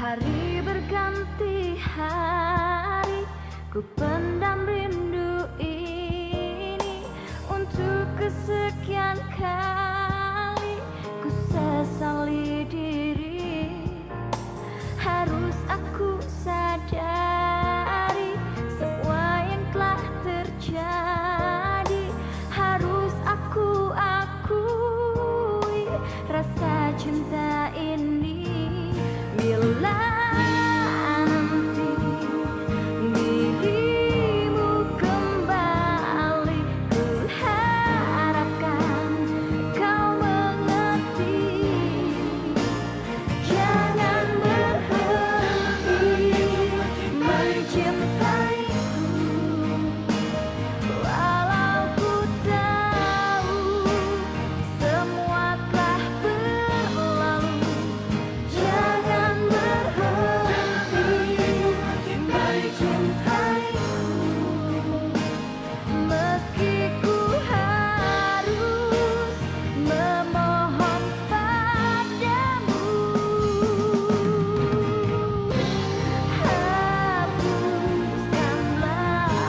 Hari berganti hari, ku pendam rindu ini. Untuk kesekian kali, ku sesali diri. Harus aku sadari semua yang telah terjadi. Harus aku akui rasa cinta ini. Bila nanti dirimu kembali, ku harapkan kau mengerti. Jangan berhenti mencintaiku, walau ku tahu semua telah berlalu. Jangan berhenti mencintaiku, meski ku harus memohon padamu. Hapuskanlah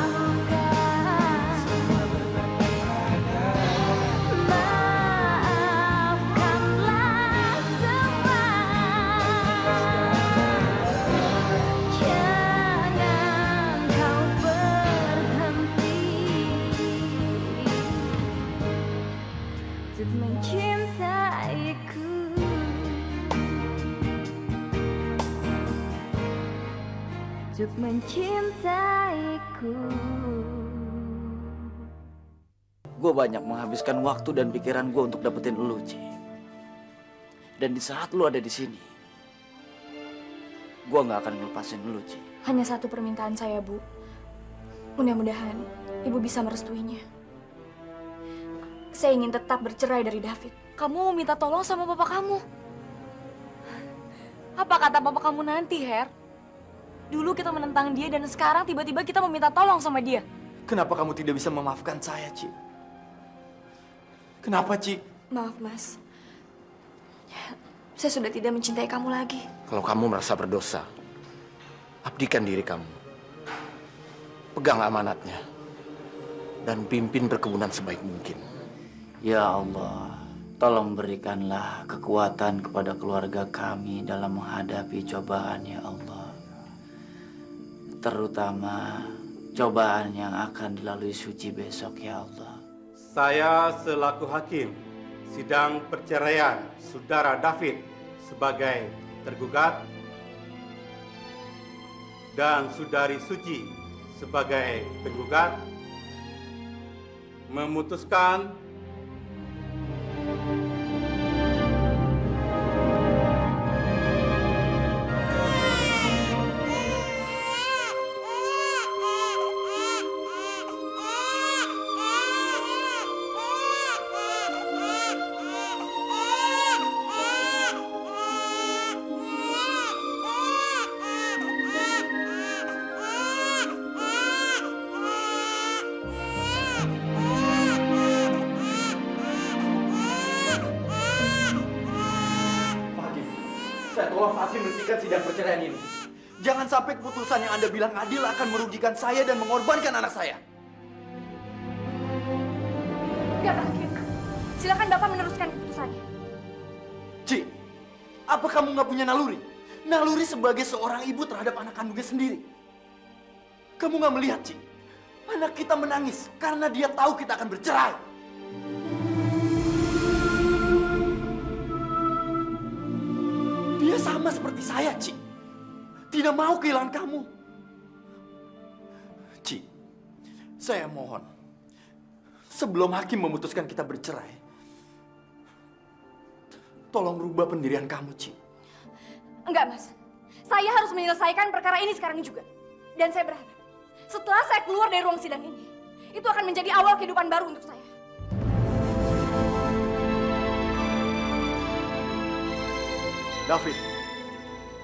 luka, maafkanlah semua. Jangan kau berhenti untuk mencintaiku. Untuk mencintaiku. Gue banyak menghabiskan waktu dan pikiran gue untuk dapetin lu, Ci. Dan di saat lu ada di sini, gue nggak akan ngelepasin lu, Ci. Hanya satu permintaan saya, Bu. Mudah-mudahan Ibu bisa merestuinya. Saya ingin tetap bercerai dari David. Kamu mau minta tolong sama papa kamu. Apa kata papa kamu nanti, Her? Dulu kita menentang dia dan sekarang tiba-tiba kita meminta tolong sama dia. Kenapa kamu tidak bisa memaafkan saya, Ci? Kenapa, Ci? Maaf, Mas. Saya sudah tidak mencintai kamu lagi. Kalau kamu merasa berdosa, abdikan diri kamu. Pegang amanatnya. Dan pimpin perkebunan sebaik mungkin. Ya Allah, tolong berikanlah kekuatan kepada keluarga kami dalam menghadapi cobaan, ya Allah. Terutama cobaan yang akan dilalui Suci besok, ya Allah. Saya selaku hakim sidang perceraian Saudara David sebagai tergugat dan Saudari Suci sebagai penggugat memutuskan Tolong hakim hentikan sidang perceraian ini. Jangan sampai keputusan yang Anda bilang adil akan merugikan saya dan mengorbankan anak saya. Enggak, Pak Hakim. Silakan Bapak meneruskan keputusannya. Ci, apa kamu nggak punya naluri? Naluri sebagai seorang ibu terhadap anak kandungnya sendiri. Kamu nggak melihat, Ci? Anak kita menangis karena dia tahu kita akan bercerai. Dia sama seperti saya, Ci. Tidak mau kehilangan kamu. Ci, saya mohon. Sebelum hakim memutuskan kita bercerai, tolong rubah pendirian kamu, Ci. Enggak, Mas. Saya harus menyelesaikan perkara ini sekarang juga. Dan saya berharap, setelah saya keluar dari ruang sidang ini, itu akan menjadi awal kehidupan baru untuk saya. David,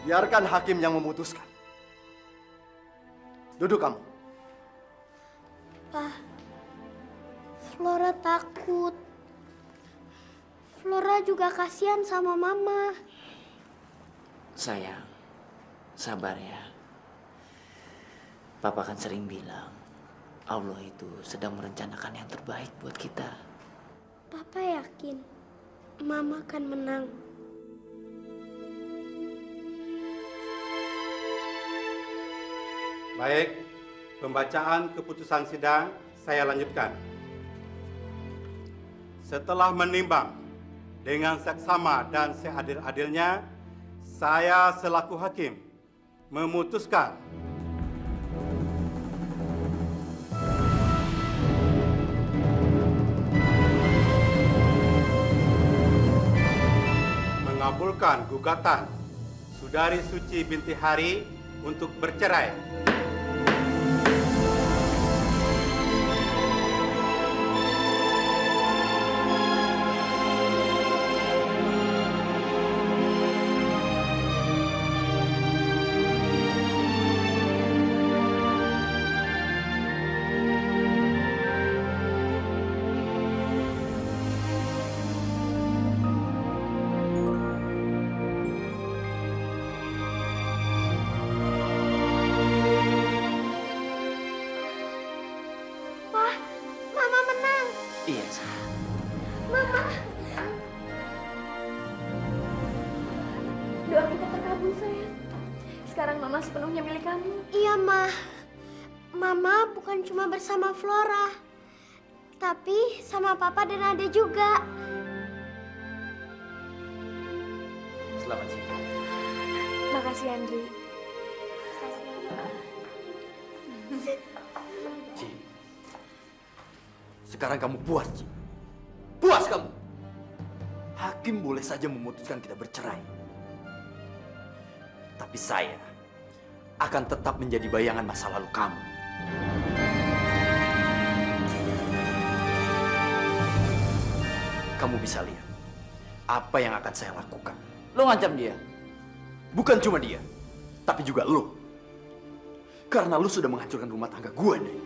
biarkan hakim yang memutuskan. Duduk kamu. Pak, Flora takut. Flora juga kasihan sama Mama. Sayang, Sabar ya. Papa kan sering bilang, Allah itu sedang merencanakan yang terbaik buat kita. Papa yakin Mama akan menang. Baik, pembacaan keputusan sidang saya lanjutkan. Setelah menimbang dengan seksama dan seadil-adilnya, saya selaku hakim memutuskan mengabulkan gugatan Saudari Suci binti Hari untuk bercerai. Wah, Mama menang. Iya, sayang. Doa kita terkabul, sayang. Sekarang Mama sepenuhnya milik kamu. Iya, Ma. Mama bukan cuma bersama Flora, tapi sama Papa dan Ade juga. Selamat siang. Makasih, Andri. Ci, sekarang kamu puas, Ci. Puas kamu. Hakim boleh saja memutuskan kita bercerai. Tapi saya akan tetap menjadi bayangan masa lalu kamu. Kamu bisa lihat apa yang akan saya lakukan. Lo ngancam dia? Bukan cuma dia, tapi juga lo. Karena lo sudah menghancurkan rumah tangga gue, Ndri.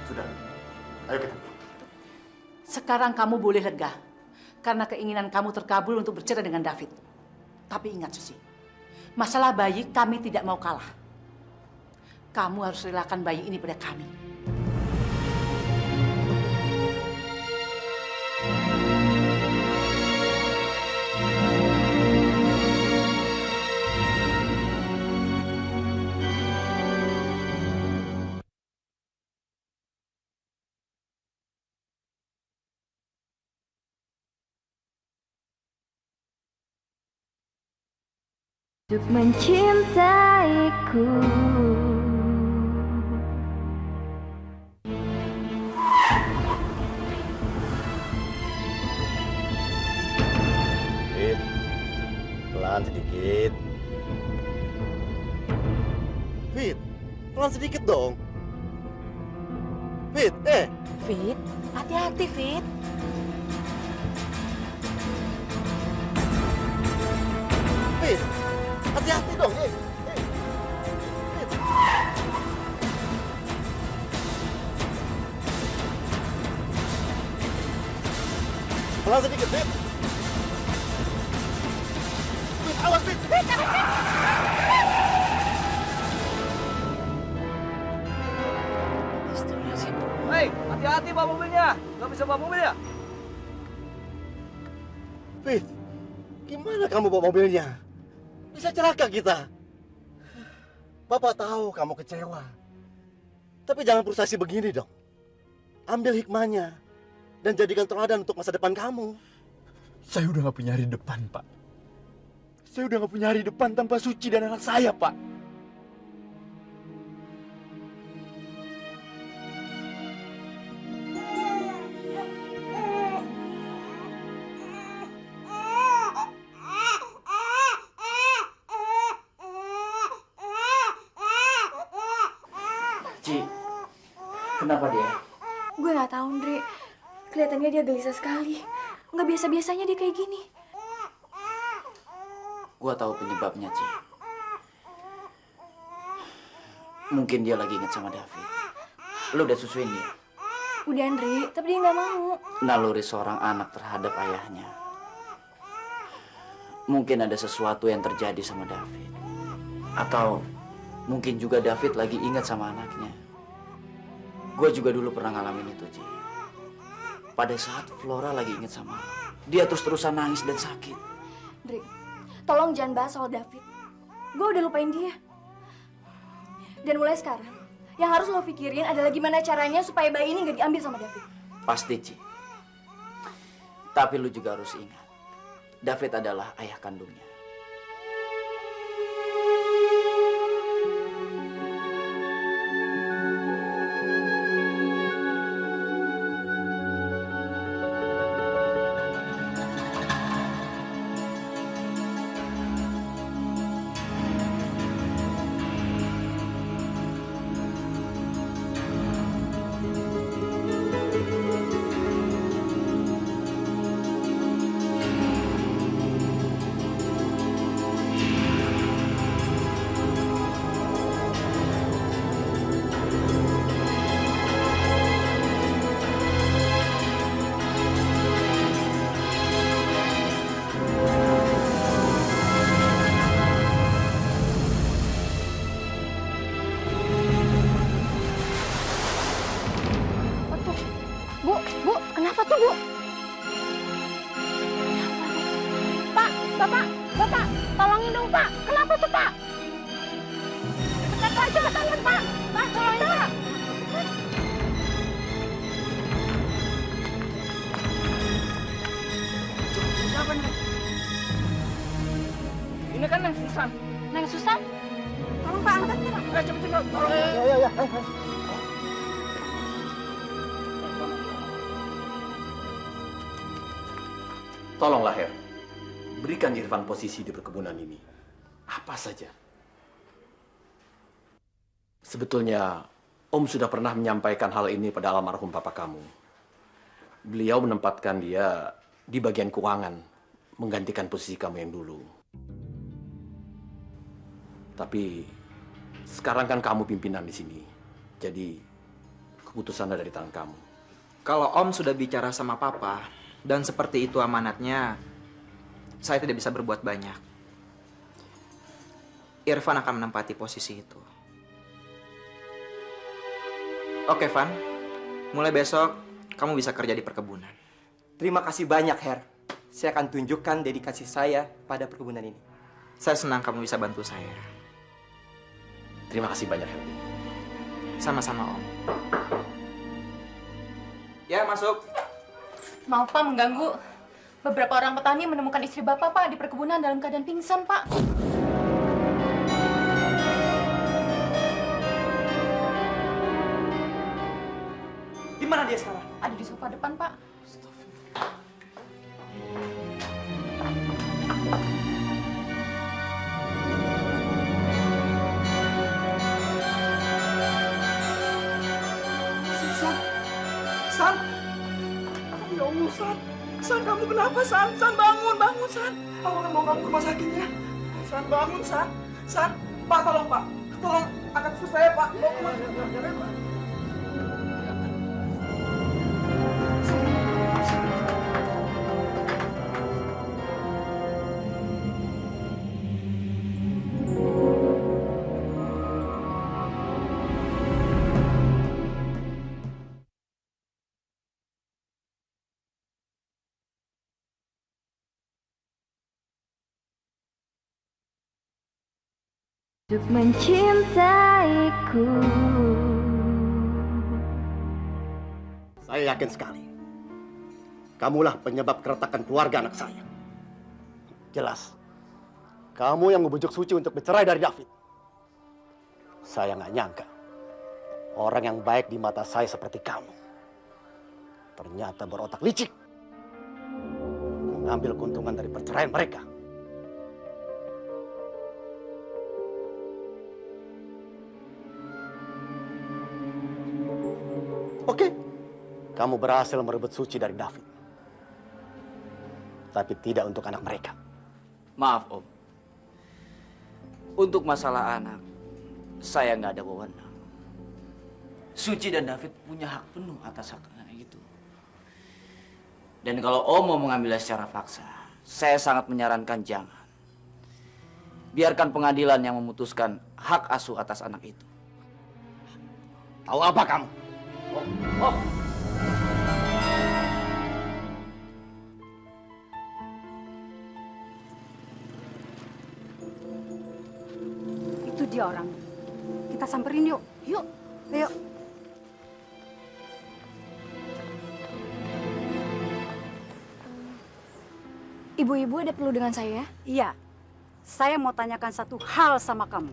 Sudah, ayo kita pulang. Sekarang kamu boleh lega karena keinginan kamu terkabul untuk bercerai dengan David. Tapi ingat, Susi, masalah bayi kami tidak mau kalah. Kamu harus relakan bayi ini pada kami. Untuk mencintaiku. Fit, pelan sedikit. Fit, pelan sedikit dong. Fit, Fit, hati-hati, Fit. Fit, hati-hati dong. Fit. Pelan sedikit, Fit. Fit, awas, Fit. Hei, hati-hati bawa mobilnya. Nggak bisa bawa mobil ya? Fit, gimana kamu bawa mobilnya? Bisa celaka kita. Papa tahu kamu kecewa. Tapi jangan frustasi begini dong. Ambil hikmahnya dan jadikan teladan untuk masa depan kamu. Saya udah gak punya hari depan, Pak. Saya udah gak punya hari depan tanpa Suci dan anak saya, Pak. Ci, kenapa dia? Gue nggak tahu, Ndri. Kelihatannya dia gelisah sekali. Nggak biasa-biasanya dia kayak gini. Gua tahu penyebabnya, Ci. Mungkin dia lagi ingat sama David. Lo udah susuin dia? Udah Andri, tapi dia nggak mau. Naluri seorang anak terhadap ayahnya. Mungkin ada sesuatu yang terjadi sama David. Atau mungkin juga David lagi ingat sama anaknya. Gue juga dulu pernah ngalamin itu, Ci. Pada saat Flora lagi ingat sama lo, dia terus-terusan nangis dan sakit. Andri, tolong jangan bahas soal David. Gue udah lupain dia. Dan mulai sekarang, yang harus lo pikirin adalah gimana caranya supaya bayi ini nggak diambil sama David. Pasti, Ci. Tapi lu juga harus ingat, David adalah ayah kandungnya. Bu, kenapa tuh, Bu? Pak, Bapak, tolongin dong, Pak. Kenapa tuh, Pak? Cepat aja tangan, Pak. Pak, tolongin, Pak. Siapa nih? Ini kan Neng Susan. Neng Susan? Tolong Pak, angkat Pak. Cepet, tolong. Ya. Tolonglah, Her. Berikan Irfan posisi di perkebunan ini. Apa saja. Sebetulnya, Om sudah pernah menyampaikan hal ini pada almarhum papa kamu. Beliau menempatkan dia di bagian keuangan, menggantikan posisi kamu yang dulu. Tapi, sekarang kan kamu pimpinan di sini. Jadi, keputusan ada di tangan kamu. Kalau Om sudah bicara sama Papa, dan seperti itu amanatnya, saya tidak bisa berbuat banyak. Irfan akan menempati posisi itu. Oke, Van. Mulai besok, kamu bisa kerja di perkebunan. Terima kasih banyak, Her. Saya akan tunjukkan dedikasi saya pada perkebunan ini. Saya senang kamu bisa bantu saya. Terima kasih banyak, Her. Sama-sama, Om. Ya, masuk. Maaf Pak mengganggu. Beberapa orang petani menemukan istri Bapak Pak di perkebunan dalam keadaan pingsan Pak. Di mana dia sekarang? Ada di sofa depan Pak. San! Ya Allah, San! San, kamu kenapa, San? San, bangun, San! Aku akan bawa kamu ke rumah sakit, ya? San, bangun, San! San! Pak, tolong, Pak! Tolong angkat suster saya, Pak! Bawa ke rumah sakit, Pak! Untuk mencintaiku. Saya yakin sekali. Kamulah penyebab keretakan keluarga anak saya. Jelas. Kamu yang membujuk Suci untuk bercerai dari David. Saya nggak nyangka. Orang yang baik di mata saya seperti kamu. Ternyata berotak licik. Mengambil keuntungan dari perceraian mereka. Oke, kamu berhasil merebut Suci dari David. Tapi tidak untuk anak mereka. Maaf, Om. Untuk masalah anak, saya nggak ada wewenang. Suci dan David punya hak penuh atas hak anak itu. Dan kalau Om mau mengambilnya secara paksa, saya sangat menyarankan jangan. Biarkan pengadilan yang memutuskan hak asuh atas anak itu. Tahu apa kamu? Itu dia orang. Kita samperin yuk. Yuk. Ayo. Ibu-ibu ada perlu dengan saya? Iya. Saya mau tanyakan satu hal sama kamu.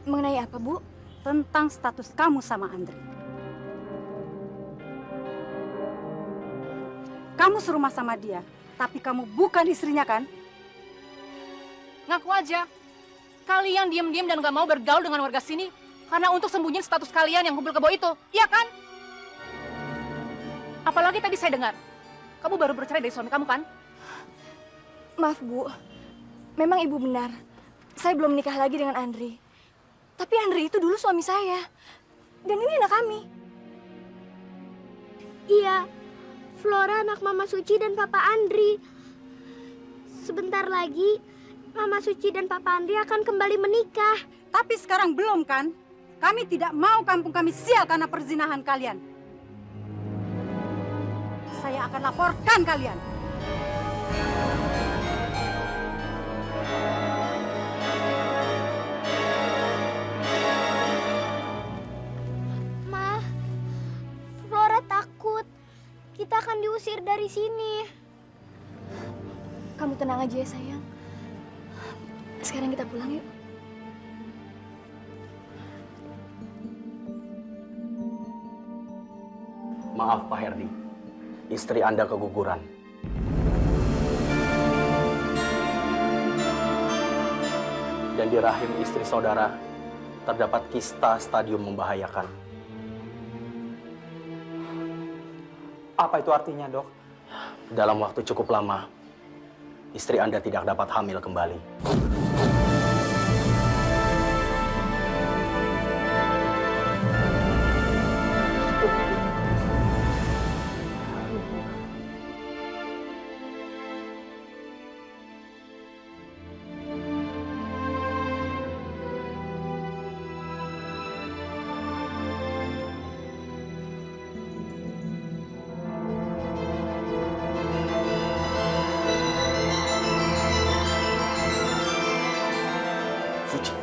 Mengenai apa, Bu? Tentang status kamu sama Andri. Kamu serumah sama dia, tapi kamu bukan istrinya kan? Ngaku aja. Kalian diam-diam dan gak mau bergaul dengan warga sini karena untuk sembunyiin status kalian yang kumpul kebo itu. Iya kan? Apalagi tadi saya dengar, kamu baru bercerai dari suami kamu kan? Maaf, Bu. Memang Ibu benar. Saya belum menikah lagi dengan Andri. Tapi Andri itu dulu suami saya. Dan ini anak kami. Iya, Flora anak Mama Suci dan Papa Andri. Sebentar lagi, Mama Suci dan Papa Andri akan kembali menikah. Tapi sekarang belum kan? Kami tidak mau kampung kami sial karena perzinahan kalian. Saya akan laporkan kalian. Ma, Flora takut. Kita akan diusir dari sini. Kamu tenang aja ya, sayang. Sekarang kita pulang yuk. Maaf Pak Herdi, istri Anda keguguran. Dan di rahim istri saudara terdapat kista stadium membahayakan. Apa itu artinya, Dok? Dalam waktu cukup lama, istri Anda tidak dapat hamil kembali. Suci,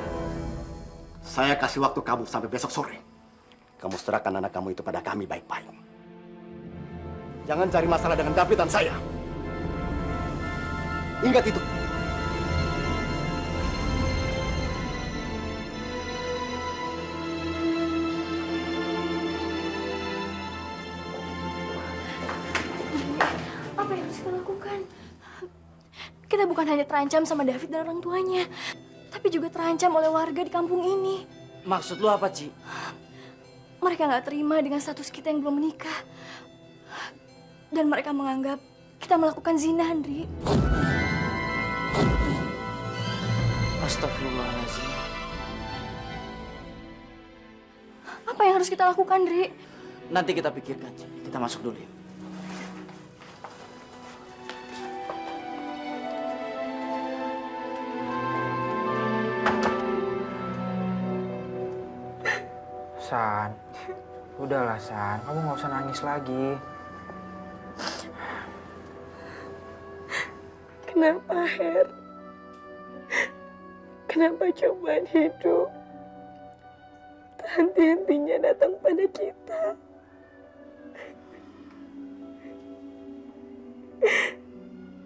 saya kasih waktu kamu sampai besok sore. Kamu serahkan anak kamu itu pada kami baik-baik. Jangan cari masalah dengan David dan saya. Ingat itu. Apa yang harus kita lakukan? Kita bukan hanya terancam sama David dan orang tuanya, tapi juga terancam oleh warga di kampung ini. Maksud lu apa, Ci? Mereka nggak terima dengan status kita yang belum menikah. Dan mereka menganggap kita melakukan zina, Andri. Astagfirullahaladzim. Apa yang harus kita lakukan, Andri? Nanti kita pikirkan, Ci. Kita masuk dulu yuk. San, udahlah San, kamu nggak usah nangis lagi. Kenapa, Her? Kenapa cobaan hidup tak henti-hentinya datang pada kita?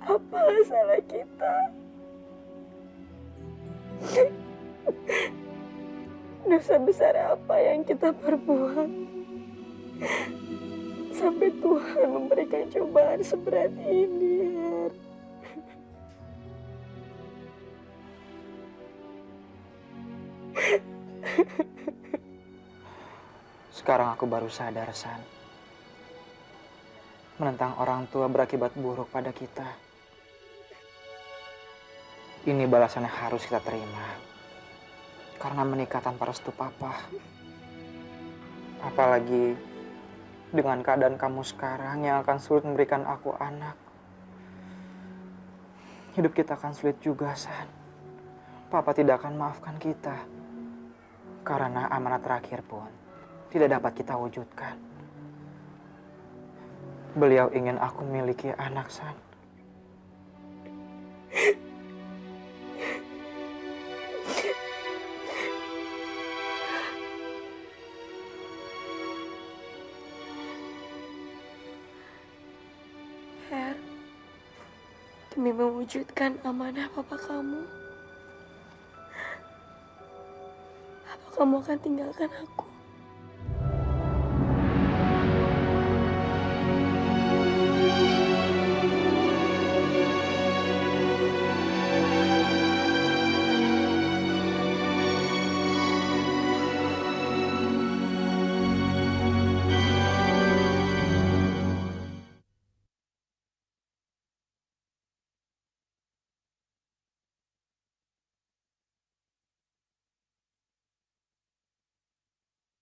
Apa salah kita? Dosa besar apa yang kita perbuat? Sampai Tuhan memberikan cobaan seberat ini, Her. Sekarang aku baru sadar, San. Menentang orang tua berakibat buruk pada kita. Ini balasan yang harus kita terima. Karena menikah tanpa restu Papa. Apalagi dengan keadaan kamu sekarang yang akan sulit memberikan aku anak. Hidup kita akan sulit juga, San. Papa tidak akan maafkan kita. Karena amanat terakhir pun tidak dapat kita wujudkan. Beliau ingin aku memiliki anak, San. Her, demi mewujudkan amanah papa kamu, apa kamu akan tinggalkan aku?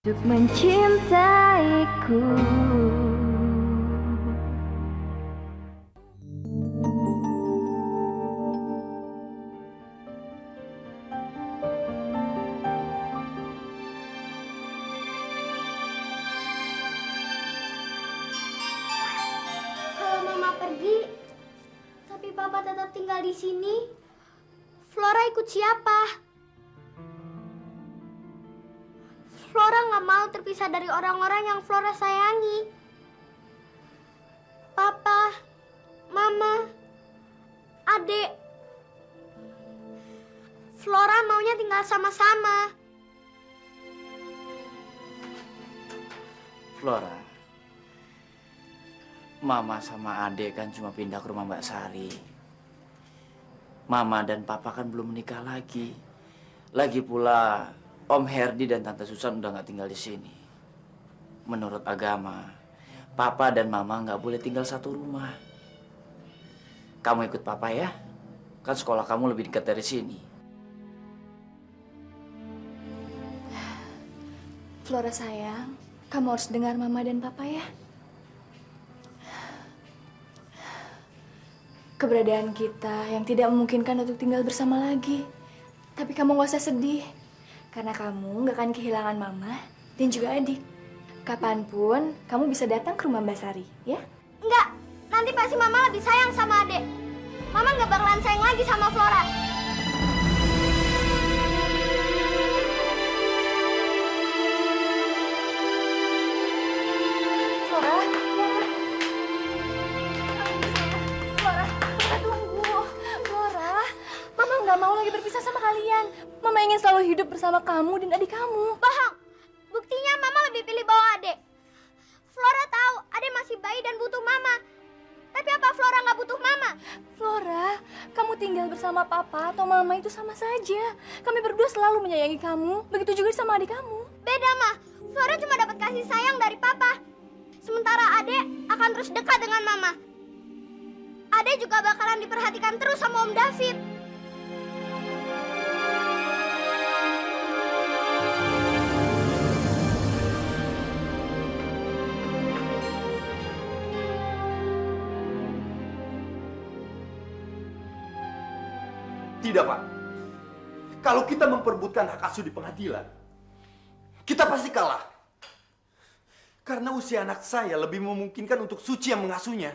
Untuk mencintaiku. Kalau Mama pergi, tapi Papa tetap tinggal di sini, Flora ikut siapa? Flora nggak mau terpisah dari orang-orang yang Flora sayangi. Papa, Mama, Adik. Flora maunya tinggal sama-sama. Flora, Mama sama Ade kan cuma pindah ke rumah Mbak Sari. Mama dan Papa kan belum menikah lagi. Lagi pula Om Herdi dan Tante Susan udah nggak tinggal di sini. Menurut agama, Papa dan Mama nggak boleh tinggal satu rumah. Kamu ikut Papa ya, kan sekolah kamu lebih dekat dari sini. Flora sayang, kamu harus dengar Mama dan Papa ya. Keberadaan kita yang tidak memungkinkan untuk tinggal bersama lagi. Tapi kamu gak usah sedih. Karena kamu gak akan kehilangan Mama dan juga adik. Kapanpun kamu bisa datang ke rumah Mbak Sari, ya? Enggak, nanti pasti Mama lebih sayang sama Adik. Mama nggak bakalan sayang lagi sama Flora. Flora, Flora, Flora tunggu. Flora, Mama nggak mau lagi berpisah sama kalian. Mama ingin selalu hidup bersama kamu dan adik kamu. Bohong. Buktinya Mama lebih pilih bawa Adik. Flora tahu Adik masih bayi dan butuh Mama. Tapi apa Flora nggak butuh Mama? Flora, kamu tinggal bersama Papa atau Mama itu sama saja. Kami berdua selalu menyayangi kamu. Begitu juga sama adik kamu. Beda, Ma. Flora cuma dapat kasih sayang dari Papa. Sementara Adik akan terus dekat dengan Mama. Adik juga bakalan diperhatikan terus sama Om David. Tidak, Pak. Kalau kita memperebutkan hak asuh di pengadilan, kita pasti kalah. Karena usia anak saya lebih memungkinkan untuk Suci yang mengasuhnya.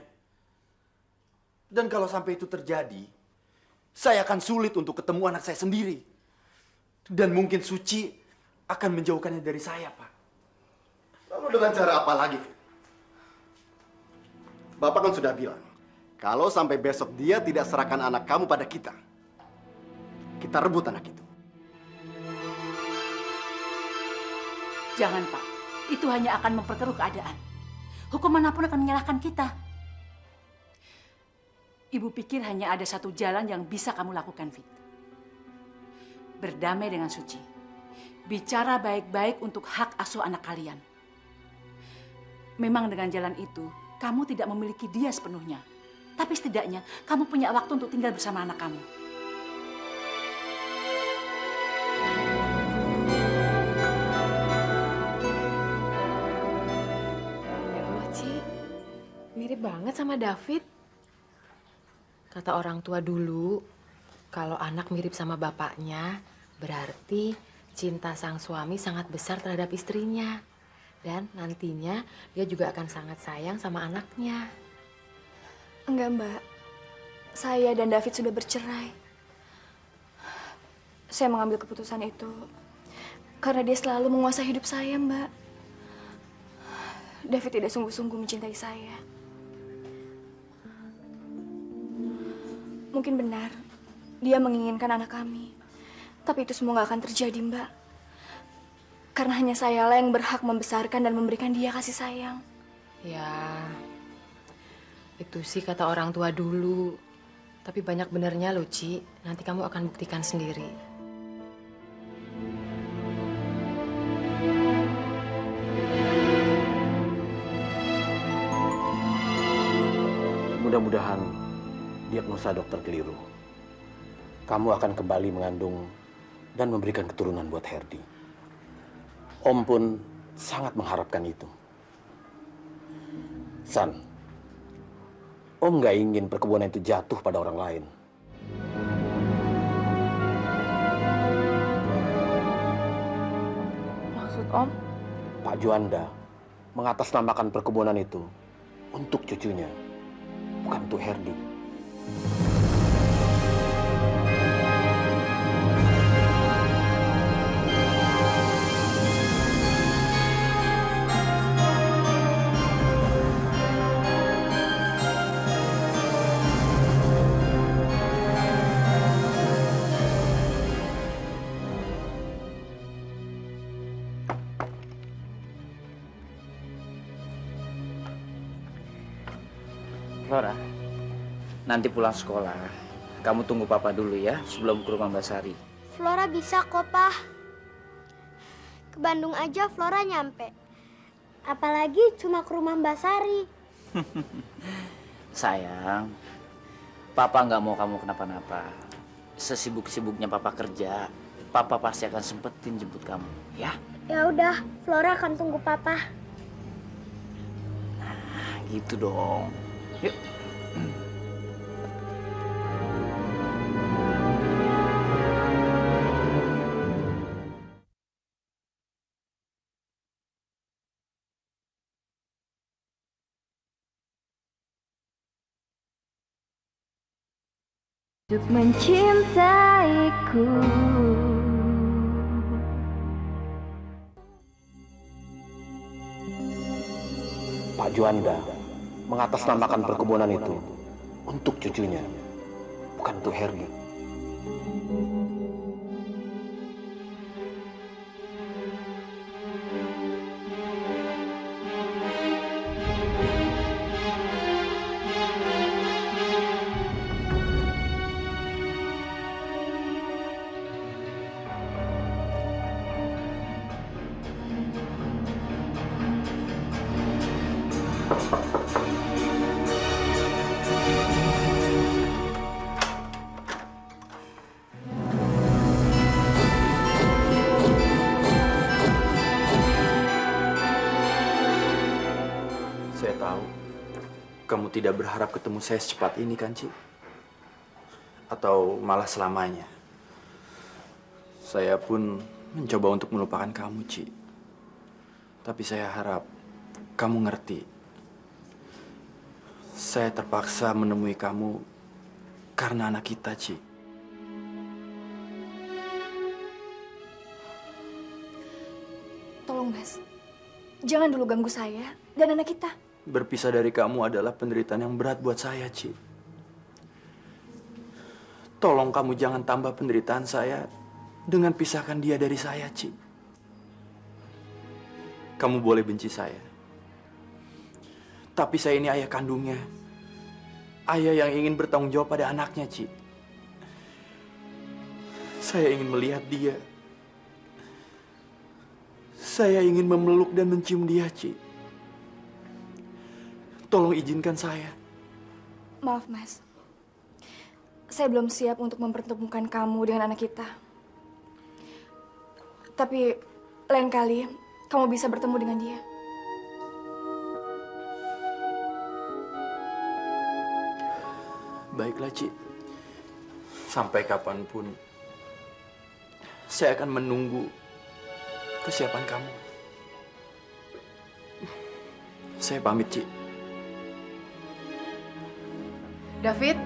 Dan kalau sampai itu terjadi, saya akan sulit untuk ketemu anak saya sendiri. Dan mungkin Suci akan menjauhkannya dari saya, Pak. Lalu dengan cara apa lagi, Fit? Bapak kan sudah bilang, kalau sampai besok dia tidak serahkan anak kamu pada kita rebut anak itu. Jangan, Pak. Itu hanya akan memperkeruh keadaan. Hukum manapun akan menyalahkan kita. Ibu pikir hanya ada satu jalan yang bisa kamu lakukan, Fit. Berdamai dengan Suci. Bicara baik-baik untuk hak asuh anak kalian. Memang dengan jalan itu, kamu tidak memiliki dia sepenuhnya. Tapi setidaknya, kamu punya waktu untuk tinggal bersama anak kamu. Mirip banget sama David. Kata orang tua dulu, kalau anak mirip sama bapaknya, berarti cinta sang suami sangat besar terhadap istrinya. Dan nantinya dia juga akan sangat sayang sama anaknya. Enggak, Mbak. Saya dan David sudah bercerai. Saya mengambil keputusan itu karena dia selalu menguasai hidup saya, Mbak. David tidak sungguh-sungguh mencintai saya. Mungkin benar, dia menginginkan anak kami. Tapi itu semua nggak akan terjadi, Mbak. Karena hanya sayalah yang berhak membesarkan dan memberikan dia kasih sayang. Ya, itu sih kata orang tua dulu. Tapi banyak benernya loh, Ci. Nanti kamu akan buktikan sendiri. Mudah-mudahan diagnosa dokter keliru. Kamu akan kembali mengandung dan memberikan keturunan buat Herdi. Om pun sangat mengharapkan itu. San, Om nggak ingin perkebunan itu jatuh pada orang lain. Maksud Om? Pak Juanda mengatasnamakan perkebunan itu untuk cucunya, bukan untuk Herdi. Flora, nanti pulang sekolah, kamu tunggu papa dulu ya sebelum ke rumah Mbak Sari. Flora bisa kok, Pak. Ke Bandung aja Flora nyampe. Apalagi cuma ke rumah Mbak Sari. Sayang, papa nggak mau kamu kenapa-napa. Sesibuk-sibuknya papa kerja, papa pasti akan sempetin jemput kamu, ya? Ya udah, Flora akan tunggu Papa. Nah, gitu dong. Yuk. Untuk mencintaiku. Pak Juanda mengatasnamakan perkebunan itu untuk cucunya, bukan untuk Herdi. Saya tahu kamu tidak berharap ketemu saya secepat ini kan, Ci? Atau malah selamanya. Saya pun mencoba untuk melupakan kamu, Ci. Tapi saya harap kamu ngerti. Saya terpaksa menemui kamu karena anak kita, Ci. Tolong, Mas. Jangan dulu ganggu saya dan anak kita. Berpisah dari kamu adalah penderitaan yang berat buat saya, Ci. Tolong kamu jangan tambah penderitaan saya dengan pisahkan dia dari saya, Ci. Kamu boleh benci saya. Tapi saya ini ayah kandungnya. Ayah yang ingin bertanggung jawab pada anaknya, Ci. Saya ingin melihat dia. Saya ingin memeluk dan mencium dia, Ci. Tolong izinkan saya. Maaf, Mas. Saya belum siap untuk mempertemukan kamu dengan anak kita. Tapi lain kali kamu bisa bertemu dengan dia. Baiklah, Ci. Sampai kapanpun, saya akan menunggu kesiapan kamu. Saya pamit, Ci. David?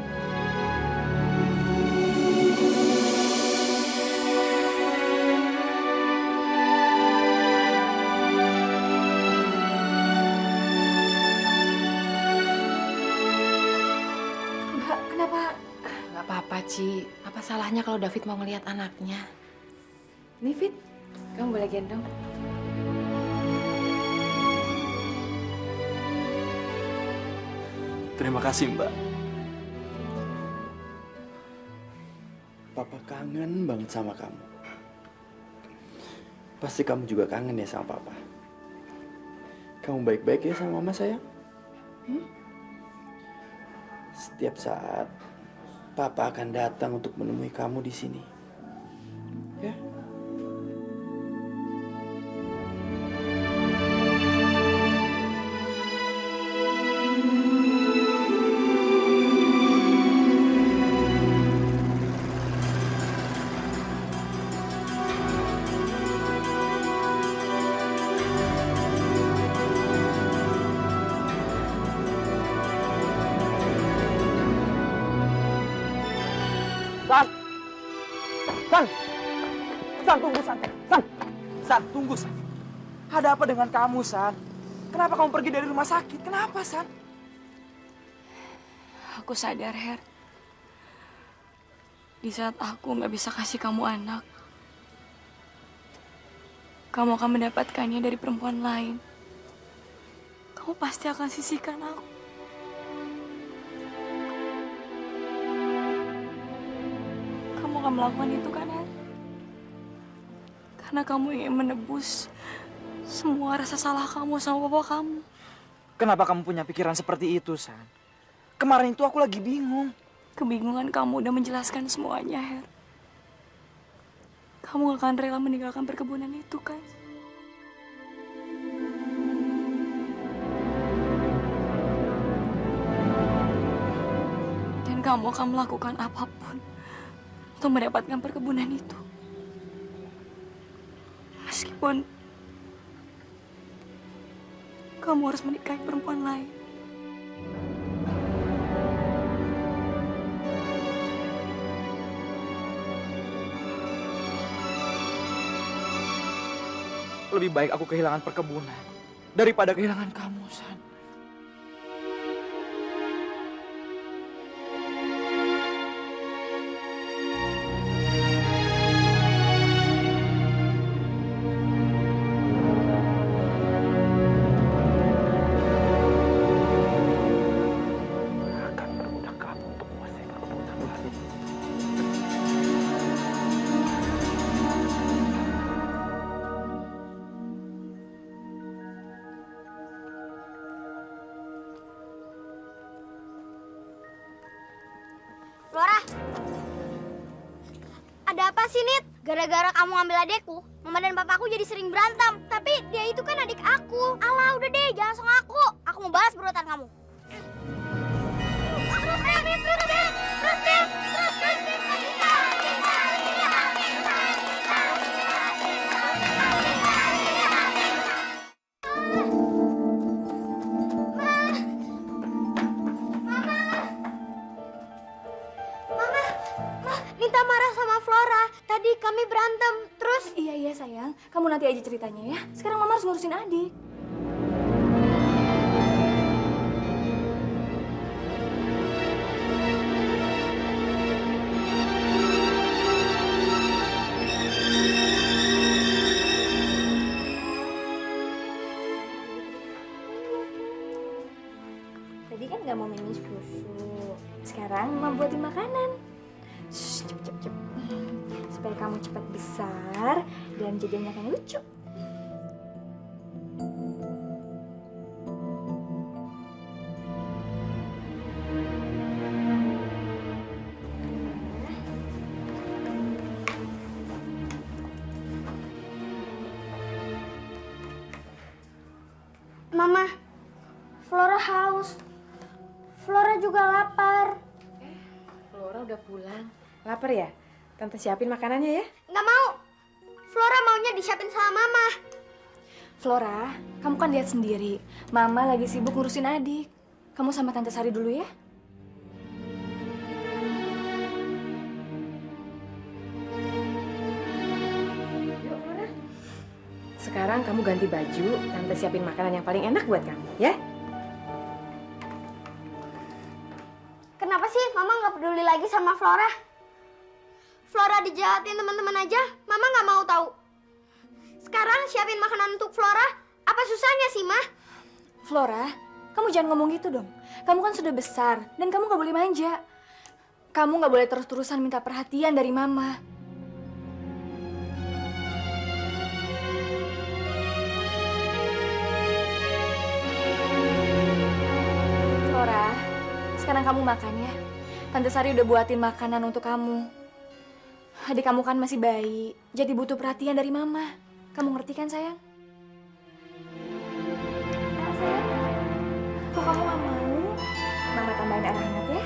Nggak apa-apa, Ci. Apa salahnya kalau David mau ngelihat anaknya? Nih, Fit, kamu boleh gendong. Terima kasih, Mbak. Papa kangen banget sama kamu. Pasti kamu juga kangen ya sama Papa. Kamu baik-baik ya sama Mama, sayang? Setiap saat, Papa akan datang untuk menemui kamu di sini. Ya? San, tunggu, San. San, tunggu, San. Ada apa dengan kamu, San? Kenapa kamu pergi dari rumah sakit? Kenapa, San? Aku sadar, Her. Di saat aku nggak bisa kasih kamu anak, kamu akan mendapatkannya dari perempuan lain. Kamu pasti akan sisihkan aku. Kamu akan melakukan itu kan, Her? Karena kamu ingin menebus semua rasa salah kamu sama papa kamu. Kenapa kamu punya pikiran seperti itu, San? Kemarin itu aku lagi bingung. Kebingungan kamu udah menjelaskan semuanya, Her. Kamu gak akan rela meninggalkan perkebunan itu, kan? Dan kamu akan melakukan apapun untuk mendapatkan perkebunan itu. Meskipun kamu harus menikahi perempuan lain. Lebih baik aku kehilangan perkebunan daripada kehilangan kamu, San. Flora, ada apa sih, Nit? Gara-gara kamu ngambil adekku, Mama dan Papaku jadi sering berantem. Tapi dia itu kan adik aku. Alah, udah deh, jangan langsung aku. Aku mau balas perbuatan kamu. Nita marah sama Flora. Tadi kami berantem, terus... Iya sayang, kamu nanti aja ceritanya ya. Sekarang Mama harus ngurusin adik. Tadi kan gak mau minum susu. Sekarang Mama buatin makanan. Shh, cep. Supaya kamu cepat besar dan jadi anak yang lucu. Mama, Flora haus. Flora juga lapar. Flora udah pulang. Lapar ya? Tante siapin makanannya ya. Nggak mau. Flora maunya disiapin sama Mama. Flora, kamu kan lihat sendiri. Mama lagi sibuk ngurusin adik. Kamu sama Tante Sari dulu ya. Yuk, Flora. Sekarang kamu ganti baju, Tante siapin makanan yang paling enak buat kamu, ya? Kenapa sih Mama nggak peduli lagi sama Flora? Flora dijahatin teman-teman aja, Mama nggak mau tahu. Sekarang siapin makanan untuk Flora, apa susahnya sih, Mah? Flora, kamu jangan ngomong gitu dong. Kamu kan sudah besar dan kamu nggak boleh manja. Kamu nggak boleh terus-terusan minta perhatian dari Mama. Flora, sekarang kamu makan ya. Tante Sari udah buatin makanan untuk kamu. Adik kamu kan masih bayi, jadi butuh perhatian dari Mama. Kamu ngerti kan, sayang? Nah, sayang. Kok kamu gak mau? Mama tambahin air hangat ya.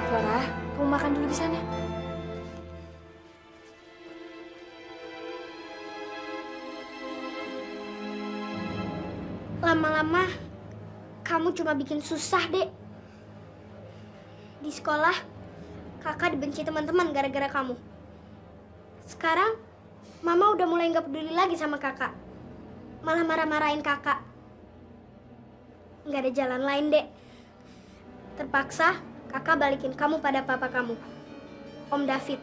Flora, kamu makan dulu di sana. Lama-lama kamu cuma bikin susah, Dek. Di sekolah, Kakak dibenci teman-teman gara-gara kamu. Sekarang, Mama udah mulai nggak peduli lagi sama Kakak. Malah marah-marahin Kakak. Nggak ada jalan lain, Dek. Terpaksa, Kakak balikin kamu pada papa kamu, Om David.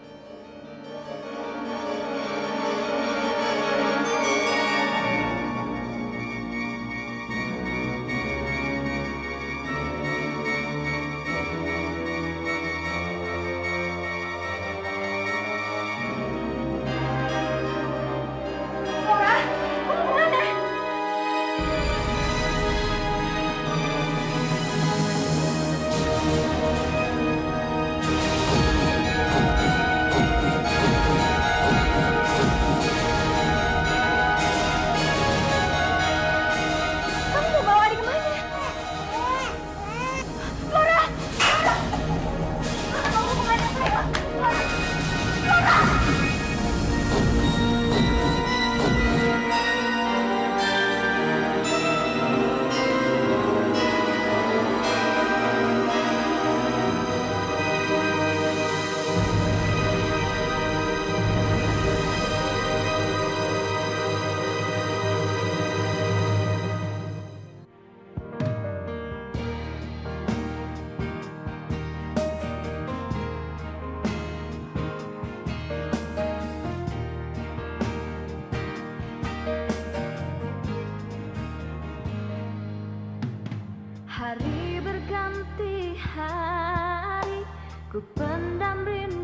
Hari berganti hari, ku pendam rindu.